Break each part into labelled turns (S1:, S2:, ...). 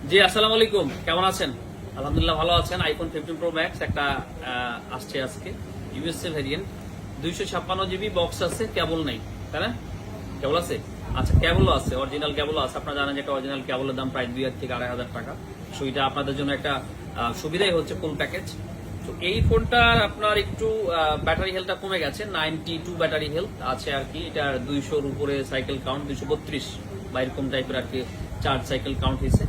S1: জি আসসালামু আলাইকুম, কেমন আছেন? আলহামদুলিল্লাহ ভালো আছেন। আইফোন 15 প্রো ম্যাক্স একটা আসছে আজকে, ইউএসএ ভ্যারিয়েন্ট, 256 জিবি বক্স আছে, কেবল নাই, তাই না? কেবল আছে, আচ্ছা কেবলও আছে, অরিজিনাল কেবলও আছে। আপনারা জানেন যে একটা অরিজিনাল কেবলের দাম প্রায় 2000 থেকে 2500 টাকা। সো এটা আপনাদের জন্য একটা সুবিধাই হচ্ছে ফুল প্যাকেজ। তো এই ফোনটার আপনার একটু ব্যাটারি হেলথটা কমে গেছে, 92 ব্যাটারি হেলথ আছে আর কি। এটা 200-র উপরে সাইকেল কাউন্ট, 232 বা এরকম টাইপের আর কি চার্জ সাইকেল কাউন্ট হয়েছে।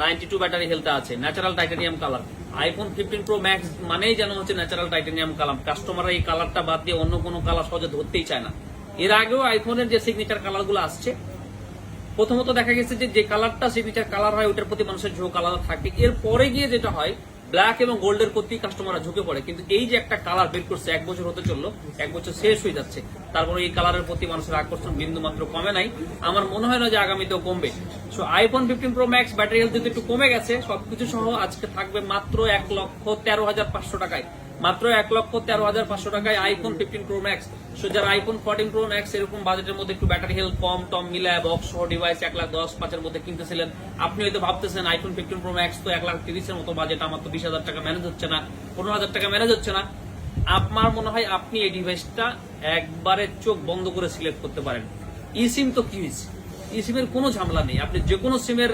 S1: 92 ব্যাটারি হেলথ আছে, natural titanium colour. IPhone 15 pro max মানেই যেন হচ্ছে ন্যাচারাল টাইটানিয়াম কালার। কাস্টমাররা এই কালারটা বাদ দিয়ে অন্য কোনো কালার সহজে ধরতেই চায় না। এর আগেও আইফোনের যে সিগনেচার কালার গুলো আসছে, প্রথমত দেখা গেছে যে কালারটা সিগনেচার কালার হয় ওটার প্রতি মানুষের ঝোঁক আলাদা থাকে। এর পরে গিয়ে যেটা হয়, ব্ল্যাক এবং গোল্ডের প্রতি কাস্টমাররা ঝুঁকে পড়ে। কিন্তু এই যে একটা কালার বের করছে, 1 বছর হতে চললো, 1 বছর শেষ হয়ে যাচ্ছে, তারপরে এই কালারের প্রতি মানুষের আকর্ষণ বিন্দু মাত্র কমে নাই। আমার মনে হয় না যে আগামীতেও কমবে। So iPhone 15 pro max battery health যদি একটু কমে গেছে, সবকিছু সহ আজকে থাকবে মাত্র 1,13,500 টাকায়। মাত্র 1,13,500 টাকায় আইফোন 15 প্রো ম্যাক্স। সো যারা আইফোন 14 প্রো ম্যাক্স এরকম বাজেটের মধ্যে একটু ব্যাটারি হেলথ কম টম মিলায় বক্স সহ ডিভাইস 1,10,500 মধ্যে কিনতেছিলেন, আপনি হয়তো ভাবতেছেন আইফোন 15 প্রো ম্যাক্স তো 1,30,000 মতো বাজেট, আমার তো 20,000 টাকা ম্যানেজ হচ্ছে না, 15,000 টাকা ম্যানেজ হচ্ছে না। আমার মনে হয় আপনি এই ডিভাইসটা একবারে চোখ বন্ধ করে সিলেক্ট করতে পারেন। ই সিম তো কি হয়েছে, ই সিমের কোনো ঝামেলা নেই, আপনি যে কোনো সিমের